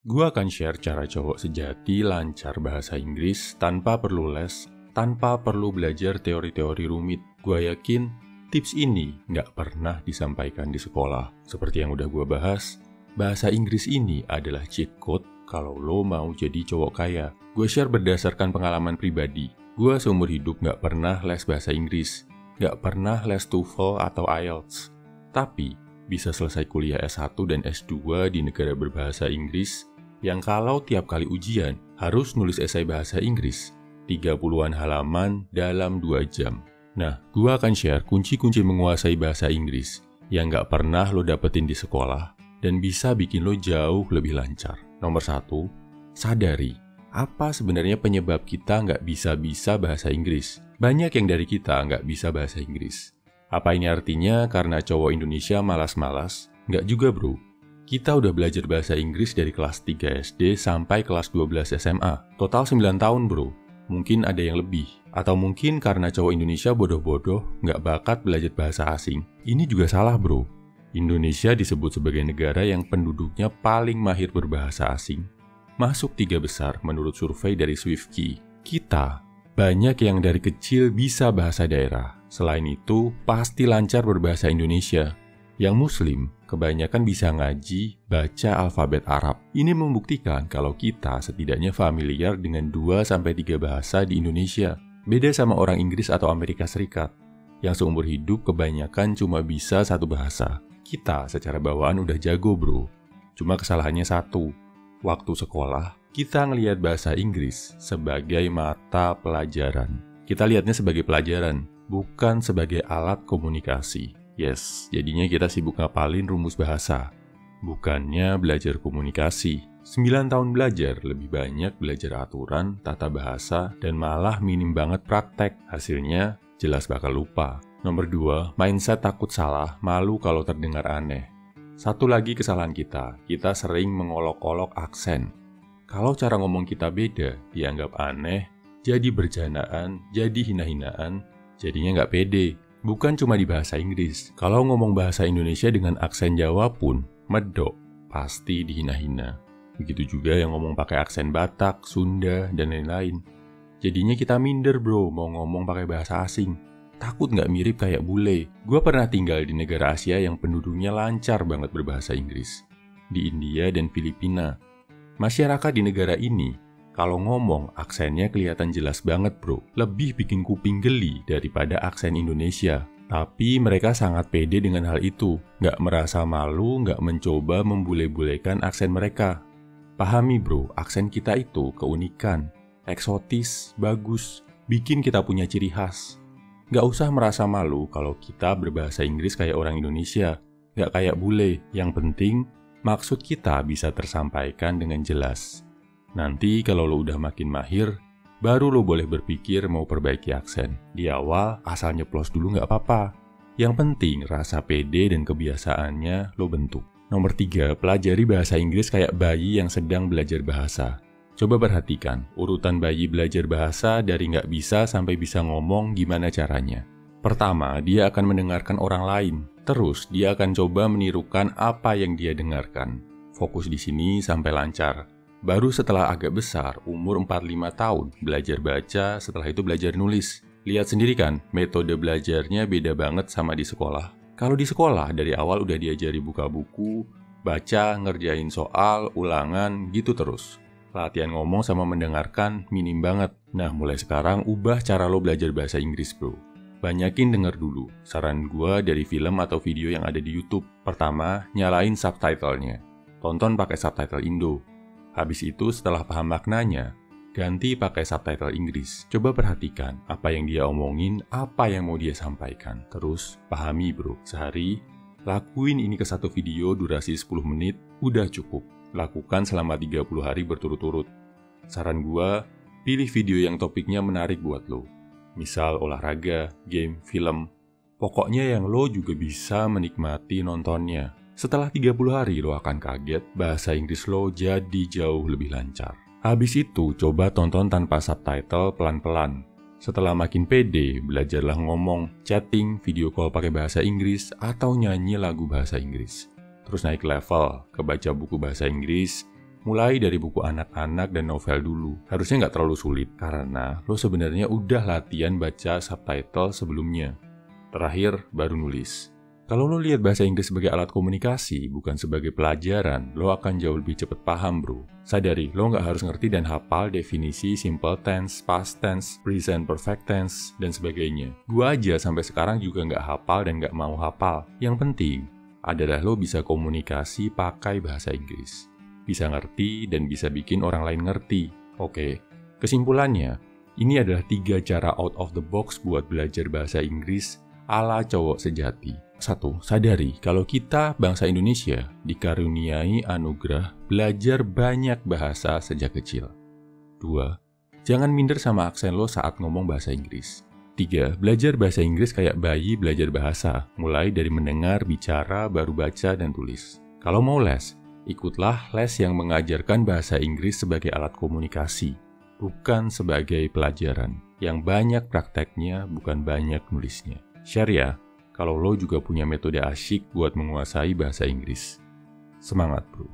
Gua akan share cara cowok sejati lancar bahasa Inggris tanpa perlu les, tanpa perlu belajar teori-teori rumit. Gua yakin tips ini nggak pernah disampaikan di sekolah. Seperti yang udah gua bahas, bahasa Inggris ini adalah cheat code kalau lo mau jadi cowok kaya. Gua share berdasarkan pengalaman pribadi. Gua seumur hidup nggak pernah les bahasa Inggris, nggak pernah les TOEFL atau IELTS. Tapi bisa selesai kuliah S1 dan S2 di negara berbahasa Inggris yang kalau tiap kali ujian harus nulis esai bahasa Inggris 30-an halaman dalam 2 jam. Nah, gua akan share kunci-kunci menguasai bahasa Inggris yang nggak pernah lo dapetin di sekolah dan bisa bikin lo jauh lebih lancar. Nomor 1, sadari apa sebenarnya penyebab kita nggak bisa-bisa bahasa Inggris. Banyak yang dari kita nggak bisa bahasa Inggris. Apa ini artinya karena cowok Indonesia malas-malas? Nggak juga bro. Kita udah belajar bahasa Inggris dari kelas 3 SD sampai kelas 12 SMA. Total 9 tahun bro. Mungkin ada yang lebih. Atau mungkin karena cowok Indonesia bodoh-bodoh nggak bakat belajar bahasa asing. Ini juga salah bro. Indonesia disebut sebagai negara yang penduduknya paling mahir berbahasa asing. Masuk 3 besar menurut survei dari Swiftkey. Kita banyak yang dari kecil bisa bahasa daerah. Selain itu, pasti lancar berbahasa Indonesia. Yang Muslim, kebanyakan bisa ngaji, baca alfabet Arab. Ini membuktikan kalau kita setidaknya familiar dengan 2-3 bahasa di Indonesia. Beda sama orang Inggris atau Amerika Serikat, yang seumur hidup kebanyakan cuma bisa 1 bahasa. Kita secara bawaan udah jago bro. Cuma kesalahannya 1, waktu sekolah, kita ngelihat bahasa Inggris sebagai mata pelajaran. Kita lihatnya sebagai pelajaran, bukan sebagai alat komunikasi. Yes, jadinya kita sibuk ngapalin rumus bahasa, bukannya belajar komunikasi. 9 tahun belajar, lebih banyak belajar aturan, tata bahasa, dan malah minim banget praktek. Hasilnya, jelas bakal lupa. Nomor 2, mindset takut salah, malu kalau terdengar aneh. Satu lagi kesalahan kita sering mengolok-olok aksen. Kalau cara ngomong kita beda, dianggap aneh, jadi bercandaan, jadi hina-hinaan, jadinya nggak pede. Bukan cuma di bahasa Inggris, kalau ngomong bahasa Indonesia dengan aksen Jawa pun, medok, pasti dihina-hina. Begitu juga yang ngomong pakai aksen Batak, Sunda, dan lain-lain. Jadinya kita minder bro, mau ngomong pakai bahasa asing. Takut nggak mirip kayak bule. Gue pernah tinggal di negara Asia yang penduduknya lancar banget berbahasa Inggris. Di India dan Filipina. Masyarakat di negara ini, kalau ngomong, aksennya kelihatan jelas banget bro. Lebih bikin kuping geli daripada aksen Indonesia. Tapi mereka sangat pede dengan hal itu. Nggak merasa malu, nggak mencoba membule-bulekan aksen mereka. Pahami bro, aksen kita itu keunikan, eksotis, bagus, bikin kita punya ciri khas. Nggak usah merasa malu kalau kita berbahasa Inggris kayak orang Indonesia. Nggak kayak bule. Yang penting, maksud kita bisa tersampaikan dengan jelas. Nanti kalau lo udah makin mahir, baru lo boleh berpikir mau perbaiki aksen. Di awal, asal nyeplos dulu nggak apa-apa. Yang penting, rasa pede dan kebiasaannya lo bentuk. Nomor 3, pelajari bahasa Inggris kayak bayi yang sedang belajar bahasa. Coba perhatikan, urutan bayi belajar bahasa dari nggak bisa sampai bisa ngomong gimana caranya. Pertama, dia akan mendengarkan orang lain. Terus, dia akan coba menirukan apa yang dia dengarkan. Fokus di sini sampai lancar. Baru setelah agak besar, umur 4-5 tahun, belajar baca, setelah itu belajar nulis. Lihat sendiri kan, metode belajarnya beda banget sama di sekolah. Kalau di sekolah, dari awal udah diajari buka buku, baca, ngerjain soal, ulangan, gitu terus. Latihan ngomong sama mendengarkan minim banget. Nah, mulai sekarang ubah cara lo belajar bahasa Inggris bro. Banyakin denger dulu, saran gua dari film atau video yang ada di YouTube. Pertama, nyalain subtitlenya. Tonton pakai subtitle Indo. Habis itu setelah paham maknanya, ganti pakai subtitle Inggris. Coba perhatikan apa yang dia omongin, apa yang mau dia sampaikan. Terus pahami bro, sehari lakuin ini ke 1 video durasi 10 menit, udah cukup. Lakukan selama 30 hari berturut-turut. Saran gua, pilih video yang topiknya menarik buat lo. Misal olahraga, game, film. Pokoknya yang lo juga bisa menikmati nontonnya. Setelah 30 hari lo akan kaget, bahasa Inggris lo jadi jauh lebih lancar. Habis itu, coba tonton tanpa subtitle pelan-pelan. Setelah makin pede, belajarlah ngomong, chatting, video call pakai bahasa Inggris, atau nyanyi lagu bahasa Inggris. Terus naik level, kebaca buku bahasa Inggris, Mulai dari buku anak-anak dan novel dulu. Harusnya nggak terlalu sulit, karena lo sebenarnya udah latihan baca subtitle sebelumnya. Terakhir, baru nulis. Kalau lo lihat bahasa Inggris sebagai alat komunikasi, bukan sebagai pelajaran, lo akan jauh lebih cepat paham, bro. Sadari, lo nggak harus ngerti dan hafal definisi simple tense, past tense, present perfect tense, dan sebagainya. Gua aja sampai sekarang juga nggak hafal dan nggak mau hafal. Yang penting adalah lo bisa komunikasi pakai bahasa Inggris. Bisa ngerti dan bisa bikin orang lain ngerti. Oke, kesimpulannya, ini adalah 3 cara out of the box buat belajar bahasa Inggris ala cowok sejati. 1. Sadari kalau kita bangsa Indonesia dikaruniai anugerah belajar banyak bahasa sejak kecil. 2. Jangan minder sama aksen lo saat ngomong bahasa Inggris. 3. Belajar bahasa Inggris kayak bayi belajar bahasa, mulai dari mendengar, bicara, baru baca, dan tulis. Kalau mau les, ikutlah les yang mengajarkan bahasa Inggris sebagai alat komunikasi, bukan sebagai pelajaran, yang banyak prakteknya, bukan banyak nulisnya. Share ya, kalau lo juga punya metode asyik buat menguasai bahasa Inggris. Semangat, bro!